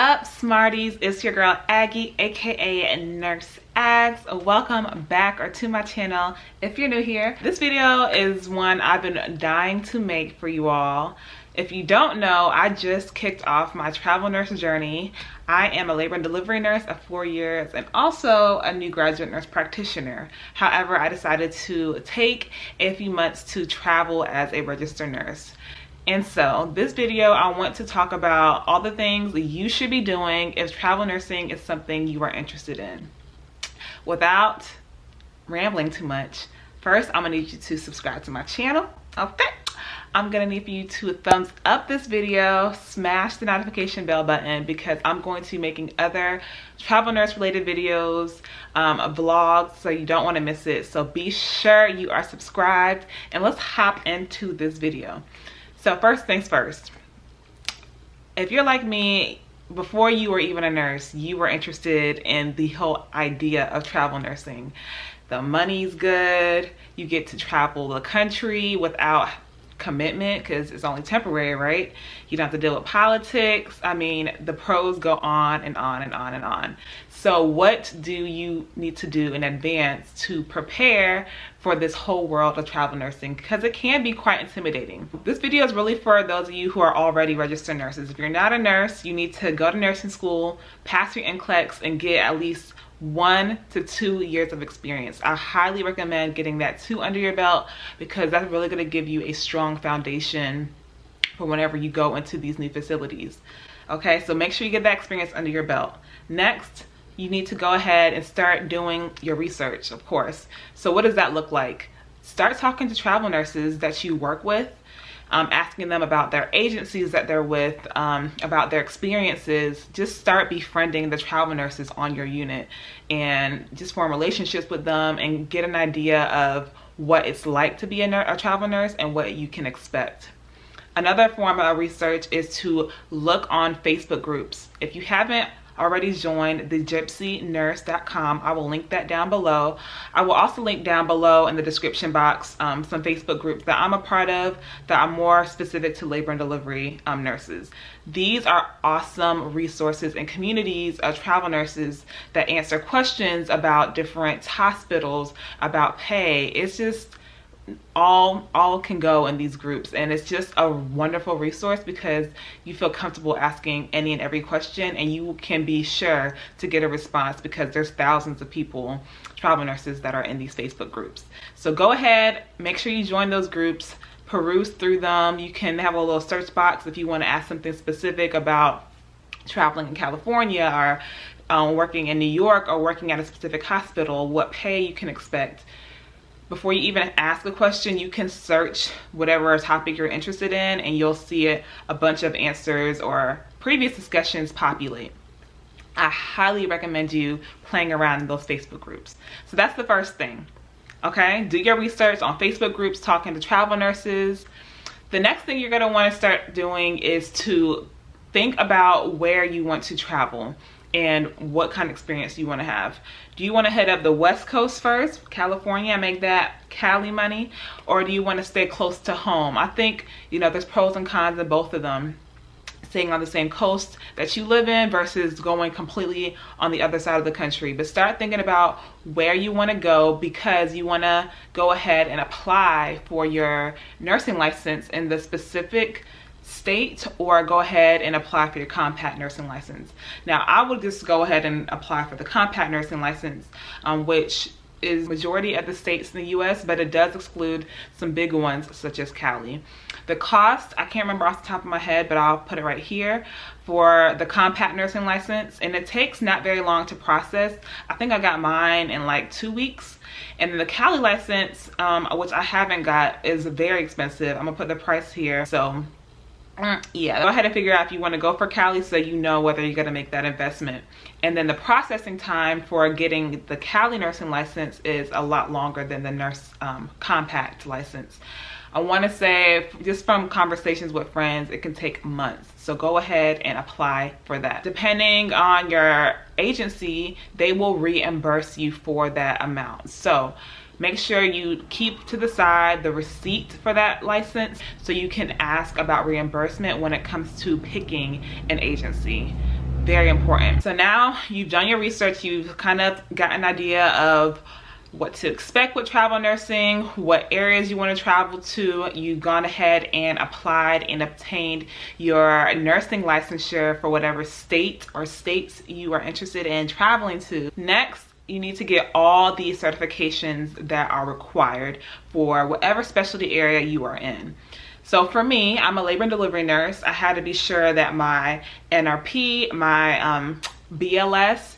up, Smarties? It's your girl Aggie, aka Nurse Ags. Welcome back or to my channel if you're new here. This video is one I've been dying to make for you all. If you don't know, I just kicked off my travel nurse journey. I am a labor and delivery nurse of 4 years and also a new graduate nurse practitioner. However, I decided to take a few months to travel as a registered nurse. And so this video, I want to talk about all the things that you should be doing if travel nursing is something you are interested in. Without rambling too much, first I'm gonna need you to subscribe to my channel. Okay, I'm gonna need for you to thumbs up this video, smash the notification bell button, because I'm going to be making other travel nurse related videos, vlogs, so you don't want to miss it. So be sure you are subscribed and let's hop into this video. So first things first, if you're like me, before you were even a nurse, you were interested in the whole idea of travel nursing. The money's good, you get to travel the country without commitment because it's only temporary, right? You don't have to deal with politics. I mean, the pros go on and on and on and on. So what do you need to do in advance to prepare for this whole world of travel nursing? Because it can be quite intimidating. This video is really for those of you who are already registered nurses. If you're not a nurse, you need to go to nursing school, pass your NCLEX, and get at least 1 to 2 years of experience. I highly recommend getting that 2 under your belt because that's really going to give you a strong foundation for whenever you go into these new facilities. Okay, so make sure you get that experience under your belt. Next, you need to go ahead and start doing your research, of course. So what does that look like? Start talking to travel nurses that you work with, asking them about their agencies that they're with, about their experiences. Just start befriending the travel nurses on your unit and just form relationships with them and get an idea of what it's like to be a travel nurse and what you can expect. Another form of research is to look on Facebook groups. If you haven't already joined the gypsynurse.com, I will link that down below. I will also link down below in the description box some Facebook groups that I'm a part of that are more specific to labor and delivery nurses. These are awesome resources and communities of travel nurses that answer questions about different hospitals, about pay. It's just all can go in these groups, and it's just a wonderful resource because you feel comfortable asking any and every question and you can be sure to get a response because there's thousands of people, travel nurses, that are in these Facebook groups. So go ahead, make sure you join those groups, peruse through them. You can have a little search box if you want to ask something specific about traveling in California or working in New York or working at a specific hospital, what pay you can expect. Before you even ask a question, you can search whatever topic you're interested in and you'll see a bunch of answers or previous discussions populate. I highly recommend you playing around in those Facebook groups. So that's the first thing, okay? Do your research on Facebook groups, talking to travel nurses. The next thing you're gonna wanna start doing is to think about where you want to travel and what kind of experience you want to have. Do you want to head up the West Coast first, California, and make that Cali money? Or do you want to stay close to home? I think, you know, there's pros and cons in both of them. Staying on the same coast that you live in versus going completely on the other side of the country. But start thinking about where you want to go because you want to go ahead and apply for your nursing license in the specific state, or go ahead and apply for your compact nursing license. Now, I would just go ahead and apply for the compact nursing license, which is majority of the states in the US, but it does exclude some big ones such as Cali. The cost, I can't remember off the top of my head, but I'll put it right here for the compact nursing license, and it takes not very long to process. I think I got mine in like 2 weeks. And then the Cali license, which I haven't got, is very expensive. I'm gonna put the price here. So yeah, go ahead and figure out if you want to go for Cali so you know whether you're going to make that investment. And then the processing time for getting the Cali nursing license is a lot longer than the nurse compact license. I want to say, just from conversations with friends, it can take months. So go ahead and apply for that. Depending on your agency, they will reimburse you for that amount. So make sure you keep to the side the receipt for that license so you can ask about reimbursement when it comes to picking an agency. very important. So now you've done your research, you've kind of got an idea of what to expect with travel nursing, what areas you want to travel to. You've gone ahead and applied and obtained your nursing licensure for whatever state or states you are interested in traveling to. Next, you need to get all the certifications that are required for whatever specialty area you are in. So for me, I'm a labor and delivery nurse. I had to be sure that my NRP, my BLS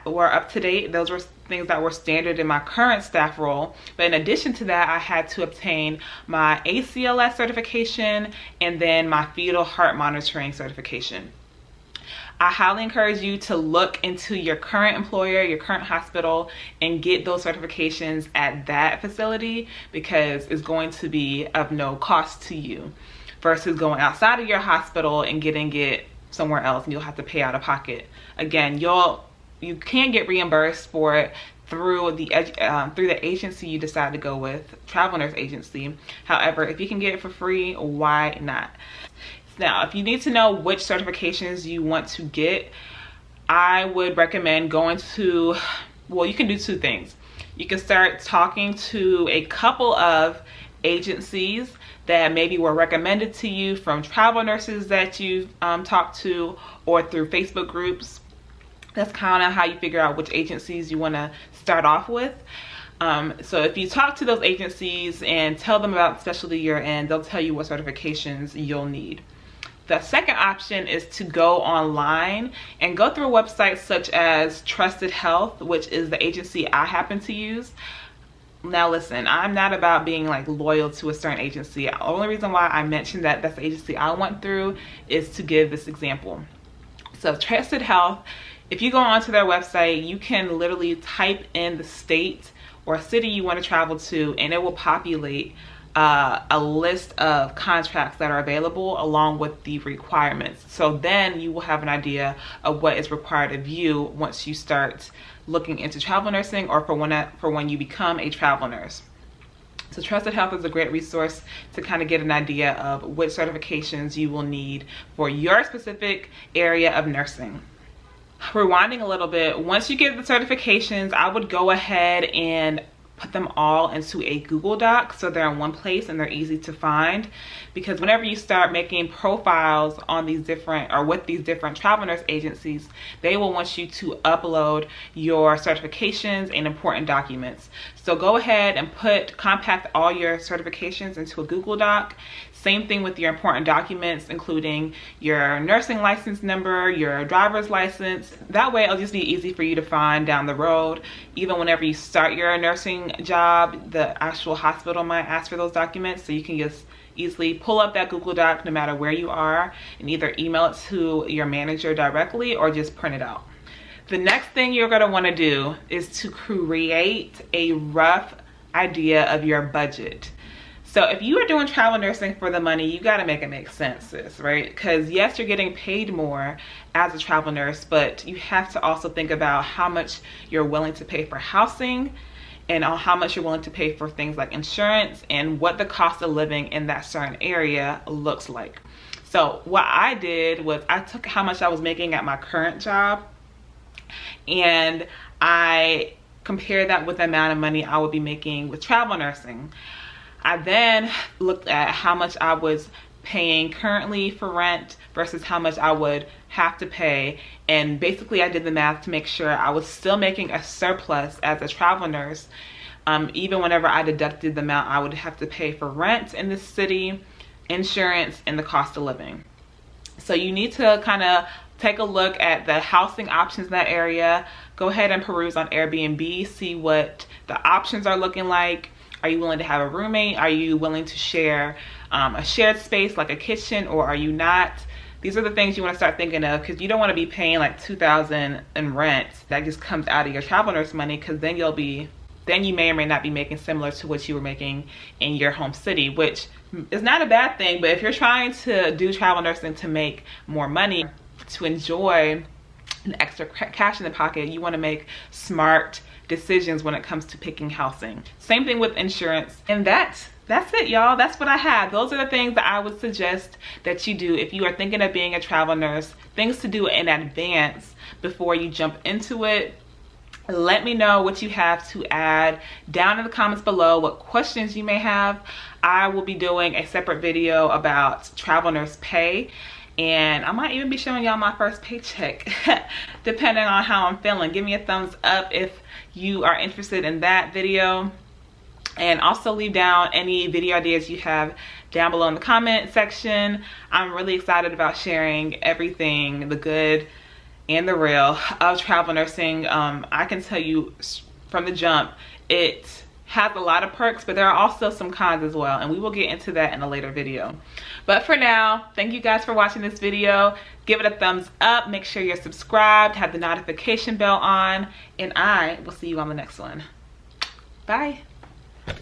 were up to date. Those were things that were standard in my current staff role. But in addition to that, I had to obtain my ACLS certification and then my fetal heart monitoring certification. I highly encourage you to look into your current employer, your current hospital, and get those certifications at that facility, because it's going to be of no cost to you versus going outside of your hospital and getting it somewhere else and you'll have to pay out of pocket. Again, you can get reimbursed for it through the agency you decide to go with, travel nurse agency. However, if you can get it for free, why not? Now, if you need to know which certifications you want to get, I would recommend going to, well, you can do two things. You can start talking to a couple of agencies that maybe were recommended to you from travel nurses that you've talked to, or through Facebook groups. That's kind of how you figure out which agencies you want to start off with. So if you talk to those agencies and tell them about the specialty you're in, they'll tell you what certifications you'll need. The second option is to go online and go through websites such as Trusted Health, which is the agency I happen to use. Now listen, I'm not about being like loyal to a certain agency. The only reason why I mentioned that that's the agency I went through is to give this example. So Trusted Health, if you go onto their website, you can literally type in the state or city you want to travel to, and it will populate a list of contracts that are available along with the requirements. So then you will have an idea of what is required of you once you start looking into travel nursing, or for when you become a travel nurse. So Trusted Health is a great resource to kind of get an idea of which certifications you will need for your specific area of nursing. Rewinding a little bit, once you get the certifications, I would go ahead and put them all into a Google Doc so they're in one place and they're easy to find, because whenever you start making profiles on these different, or with these different travel nurse agencies, they will want you to upload your certifications and important documents. So go ahead and compact all your certifications into a Google Doc. Same thing with your important documents, including your nursing license number, your driver's license. That way it'll just be easy for you to find down the road. Even whenever you start your nursing job, the actual hospital might ask for those documents, so you can just easily pull up that Google Doc no matter where you are and either email it to your manager directly or just print it out. The next thing you're going to want to do is to create a rough idea of your budget. So if you are doing travel nursing for the money, you got to make it make sense, sis, right? Because yes, you're getting paid more as a travel nurse, but you have to also think about how much you're willing to pay for housing, and how much you're willing to pay for things like insurance, and what the cost of living in that certain area looks like. So what I did was I took how much I was making at my current job, and I compared that with the amount of money I would be making with travel nursing. I then looked at how much I was paying currently for rent versus how much I would have to pay, and basically I did the math to make sure I was still making a surplus as a travel nurse, even whenever I deducted the amount I would have to pay for rent in this city, insurance, and the cost of living. So you need to kind of take a look at the housing options in that area. Go ahead and peruse on Airbnb, see what the options are looking like. Are you willing to have a roommate? Are you willing to share a shared space like a kitchen, or are you not? These are the things you want to start thinking of, because you don't want to be paying like $2,000 in rent that just comes out of your travel nurse money, because then you may or may not be making similar to what you were making in your home city, which is not a bad thing. But if you're trying to do travel nursing to make more money, to enjoy an extra cash in the pocket, you want to make smart decisions when it comes to picking housing. Same thing with insurance. And that that's it, y'all. That's what I have. Those are the things that I would suggest that you do if you are thinking of being a travel nurse. Things to do in advance before you jump into it. Let me know what you have to add down in the comments below, what questions you may have. I will be doing a separate video about travel nurse pay, and I might even be showing y'all my first paycheck depending on how I'm feeling. Give me a thumbs up if you are interested in that video, and also leave down any video ideas you have down below in the comment section. I'm really excited about sharing everything, the good and the real of travel nursing. I can tell you from the jump, it has a lot of perks, but there are also some cons as well, and we will get into that in a later video. But for now, thank you guys for watching this video. Give it a thumbs up, make sure you're subscribed, have the notification bell on, and I will see you on the next one. Bye.